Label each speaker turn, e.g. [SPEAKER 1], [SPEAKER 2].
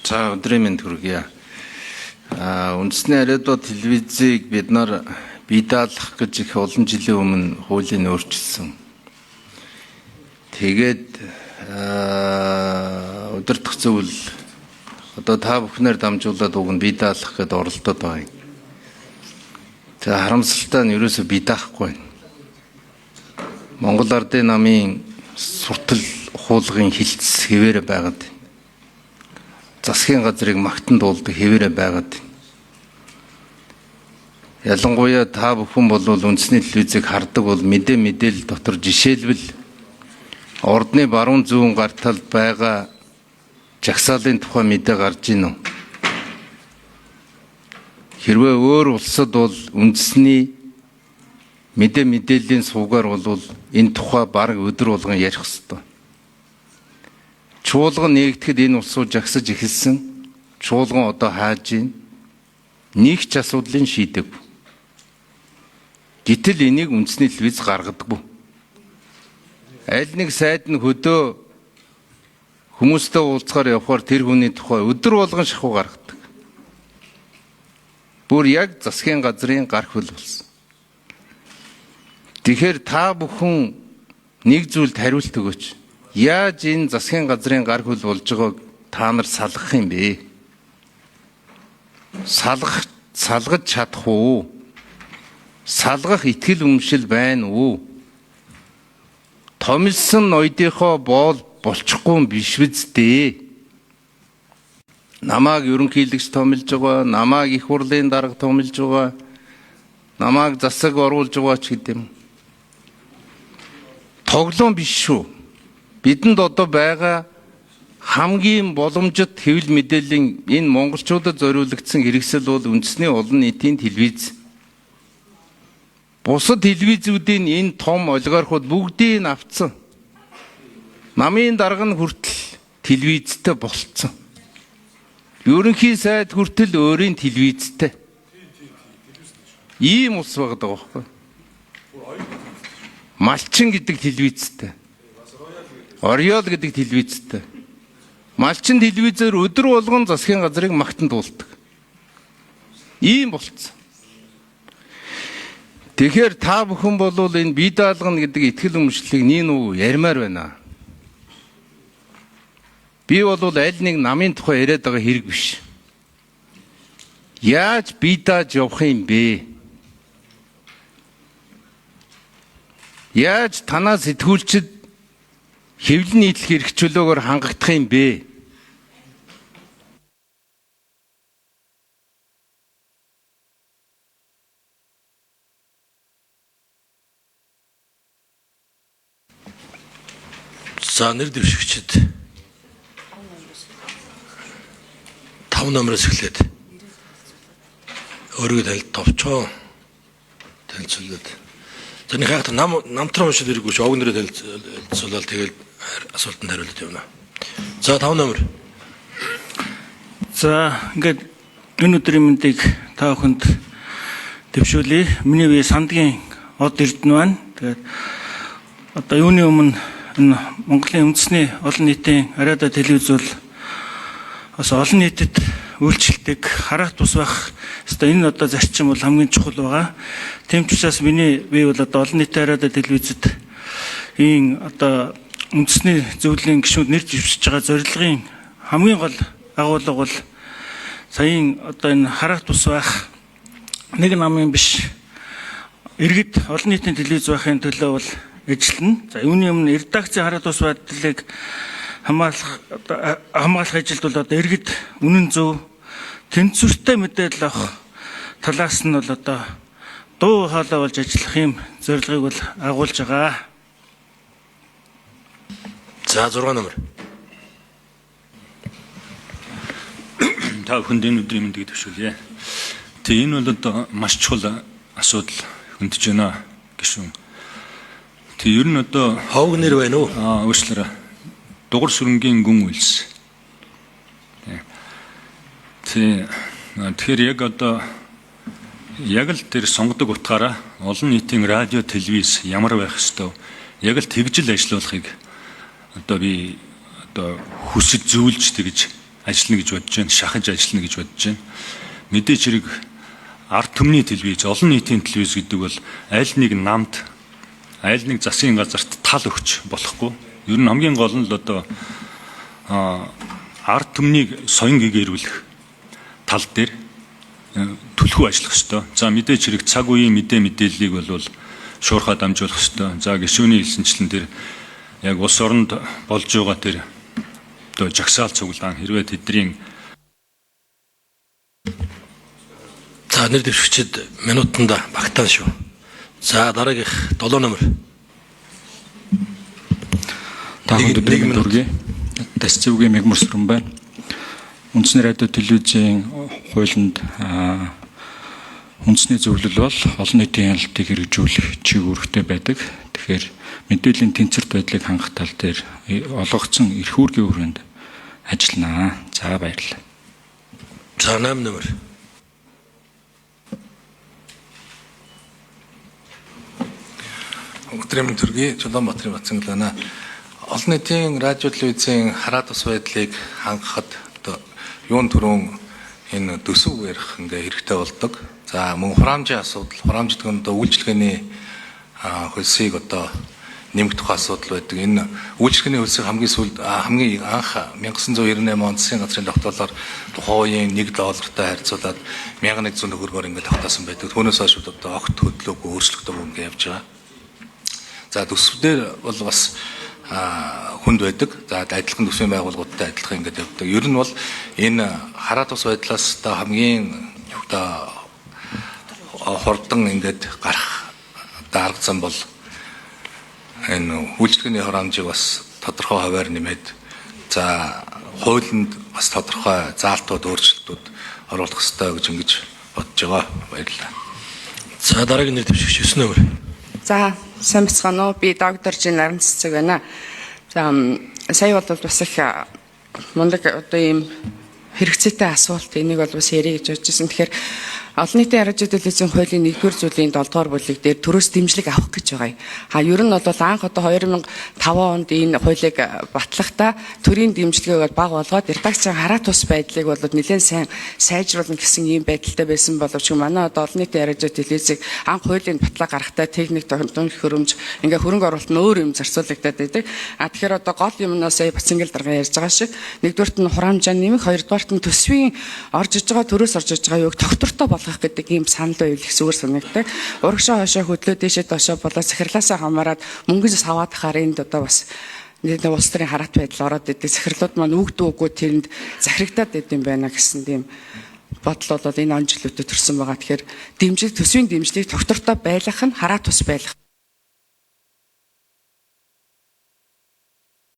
[SPEAKER 1] За өдрийн мэнд хүргье. Үндэсний ариадуу телевизийг бид нар бие даалгах гэж их олон жилийн өмнө хуулийг өөрчилсөн. Тэгээд удирдах зөвлөл одоо та бүхнээр дамжуулаад уг нь бие даалгах гэдээ оролдоод байгаа. За харамсалтай нь ерөөсөө бие даахгүй. Монгол Ардын намын суртал хуулгын хилцс хэвээрээ байгаад. Засгийн газрыг магтан дуулдаг хэвээрээ байгаад. Ялангуяа та бүхэн бол үндэсний телевизийг хардаг бол мэдээлэл дотор жишээлбэл ордны баруун зүүн гар талд байгаа жагсаалын тухай мэдээ гарч ийн үү? Хэрвээ өөр улсад бол үндэсний мэдээллийн сувгаар бол энэ тухай бараг өдөр болгон ярих ёстой. Чуулган нэгдэхэд энэ улсууд жагсаж эхэлсэн. Чуулган одоо хааж ийн. Нэг ч асуудлыг шийдэггүй. Гэтэл энийг үндэсний телевиз гаргадаггүй. Аль нэг сайд нь хөдөө хүмүүстэй уулзахаар явхаар тэр хүний тухай өдөр болгон шахуу гаргадаг. Бүр яг засгийн газрын гар хөл болсон. Тэгэхээр та бүхэн нэг зүйлд хариулт өгөөч. Яаж энэ засгийн газрын гар хөл болж байгааг та нар салгах юм бэ? Салгаж чадах уу? Салгах итгэл үнэмшил байна уу? Томилсон ноёдынхоо боол болчихгүй биш биз дээ. Намааг ерөнхийлөгч томилж байгаа, намааг их хурлын дарга томилж байгаа, намааг засаг оруулж байгаа ч гэдэм. Тоглоом биш шүү. Бидэнд одоо байгаа хамгийн боломжит хэвлэл мэдээллийн энэ монголчуудад зориулагдсан хэрэгсэл бол үндэсний олон нийтийн телевиз. Бусад телевизүүдийн энэ том олигархууд бүгдийг авцсан. Намын дарга нь хүртэл телевизтэй болцсон. Ерөнхий сайд хүртэл өөрийн телевизтэй. Ийм ус байгаа байхгүй. Малчин гэдэг телевизтэй. Орёол гэдэг телевизтэй. Малчин телевизээр өдөр болгон засгийн газрыг магтан дуулдаг. Ийм болцсон. Тэгэхээр та бүхэн бол энэ бие даалгана гэдэг итгэл үнэмшлийг нин үү ярмаар байна. Би бол аль нэг намын тухай яриад байгаа хэрэг биш. Яаж бие дааж явах юм бэ? Яаж танаа сэтгүүлчид хэвлэл нийтлэх эрх чөлөөгөөр хангагдах юм бэ?
[SPEAKER 2] За нэр дэвшигчид 5 номероос эхлээд өөрийгөө товчоо танилцуулаад тэрний хаагт намтран уншил хэрэггүй ч огнороо танилцуулаад тэгэл асуултанд хариулт явна. За 5 номер.
[SPEAKER 3] За ингээд энэ өдрийн мэндийг та бүхэнд дэвшүүлье. Миний бие Сандгийн од Эрдэнэ байна. Тэгээд одоо юуны өмнө энэ Монголын үндэсний олон нийтийн ариадаа телевиз бол бас олон нийтэд үйлчлдэг хараат бус байх. Хэвээ энэ одоо зарчим бол хамгийн чухал байгаа. Тийм ч учраас би бол одоо олон нийтийн ариадаа телевизэд ийм одоо үндэсний зөвлөлийн гишүүд нэр дэвшиж байгаа зорилгын хамгийн гол агуулга бол саяын одоо энэ хараат бус байх нэг намын биш иргэд олон нийтийн телевиз байхын төлөө бол ажиллана. За үүний өмнө редакцийн хараат бус байдлыг хамгаалах ажилд бол одоо иргэд үнэн зөв тэнцвэртэй мэдээлэл авах талаас нь бол одоо дуу хоолой болж ажиллах юм зорилгыг бол агуулж байгаа.
[SPEAKER 2] За 6 номер.
[SPEAKER 4] Та бүхэнд энэ өдрийн мэндийг дэвшүүлье. Тэгээ энэ бол одоо маш чухал асуудал хөндөж байна гишүүн. Тэгээ ер нь одоо
[SPEAKER 2] Ховг нэр байна уу?
[SPEAKER 4] Уучлаарай. Дугар сүрэнгийн гүн үйлс. Тэгэхээр яг одоо яг л тэр сонгодог утгаараа олон нийтийн радио, телевиз ямар байх ёстой. Яг л тэгжил ажиллуулахыг одоо би одоо хүсэж зөвлөж тэгж ажиллана гэж бодож байна, шахаж ажиллана гэж бодож байна. Мэдээж хэрэг ард түмний телевиз, олон нийтийн телевиз гэдэг бол аль нэг намд, аль нэг засгийн газарт тал өгч болохгүй. Ер нь хамгийн гол нь л одоо ард түмнийг соён гэгэрүүлэх тал дээр түлхүү ажиллах ёстой. За мэдээж хэрэг цаг үеийн мэдээллийг бол шуурхаа дамжуулах ёстой. За гишүүний хэлсэнчлэн тэр яг улс оронд болж байгаа тэр одоо жагсаал цуглаан хэрвээ тэдний
[SPEAKER 2] За нэр дэвшигчид минутанда багтаан шүү. За дараагийнх 7 номер.
[SPEAKER 5] Таахан өдрийн төргий Тасцэвгийн мэгмөрсрэн байна. Үндэсний радио телевизийн хуулинд үндэсний зөвлөл бол олон нийтийн хяналтыг хэрэгжүүлэх чиг үүрэгтэй байдаг. Тэгэхээр мэдээллийн тэнцвэрт байдлыг хангах тал дээр олгогдсон эрх үүргийн хүрээнд ажилланаа. За баярлалаа.
[SPEAKER 2] За 8 номер.
[SPEAKER 6] Өдрийн төргий Чулуунбаатарын Бацангалана олон нийтийн радио телевизийн хараа тус байдлыг хангахад одоо юун түрүүн энэ төсөв ярих ингээ хэрэгтэй болдог. За мөн хураамжийн асуудал, хураамж гэдэг нь одоо үйлчлэгээний хөлсийг одоо нэмэх тухай асуудал байдаг. Энэ үйлчлэгээний хөлсийг хамгийн анх 1998 онд засгийн газрын тогтоолоор тухайн үеийн $1 харьцуулаад 1100 төгрөгөөр ингээ тогтоосон байдаг. Түүнээс хойш одоо огт хөдлөөгүй өөрчлөгдөв ингээ явж байгаа. За төсвдөр бол бас хүнд байдаг. За адилхан төсвийн байгууллагуудтай адилхан ингээд явдаг. Ер нь бол энэ хараа тус байдлаас одоо хамгийн одоо хурдан ингээд гарах арга зам бол энэ үйлчлэгээний хураамжийг бас тодорхой хаваар нэмээд за хуулинд бас тодорхой заалтууд өөрчлөлтүүд оруулах ёстой гэж ингэж бодож байгаа. Баярлалаа.
[SPEAKER 2] За дараагийн нэр дэвшигч 9 номер.
[SPEAKER 7] За сайн бацгаана уу? Би доктор Жин Аранццэг байна. За сая бол бас их мундаг одоо ийм хэрэгцээтэй асуулт энийг бол бас ярих гэж бодож байсан. Тэгэхээр олон нийтийн радио телевизийн хуулийн 1-р зүйлийн 7-р бүлэг дээр төрөөс дэмжлэг авах гэж байгаа юм. Ер нь бол анх одоо 2005 онд энэ хуулийг батлахдаа төрийн дэмжлэгээ баг болгоод редакцийн хараа тус байдлыг бол нэлээд сайн сайжруулна гэсэн ийм байдалтай байсан боловч манай одоо олон нийтийн радио телевизийг анх хуулийн батлаа гаргахтаа техник технологи хөрөмж ингээ хөрөнгө оруулалт нь өөр юм зарцуулагдаад байдаг. Тэгэхээр одоо гол юмнаас Бацангал дарга ярьж байгаа шиг 1-р нь хураамжаа нэмэх, 2-р нь төсвийн орж иж байгаа төрөөс орж иж байгаа юуг тогтвортой болгох гэдэг ийм санал байвал их зүгээр санагддаг. Урагшаа хойшоо хөдлөө дээшээ доошоо болоо захирлаасаа хамаарад мөнгөс аваад хахаар энд одоо бас нэг улс төрийн хараат байдал ороод идэг. Захирлууд маань үгдүү үгүй тэрэнд захирагдаад идэм байна гэсэн тийм бодол бол энэ он жилүүдэд төрсэн байгаа. Тэгэхээр төсвийн дэмжлэг тогтвортой байлгах нь хараа тус байлгах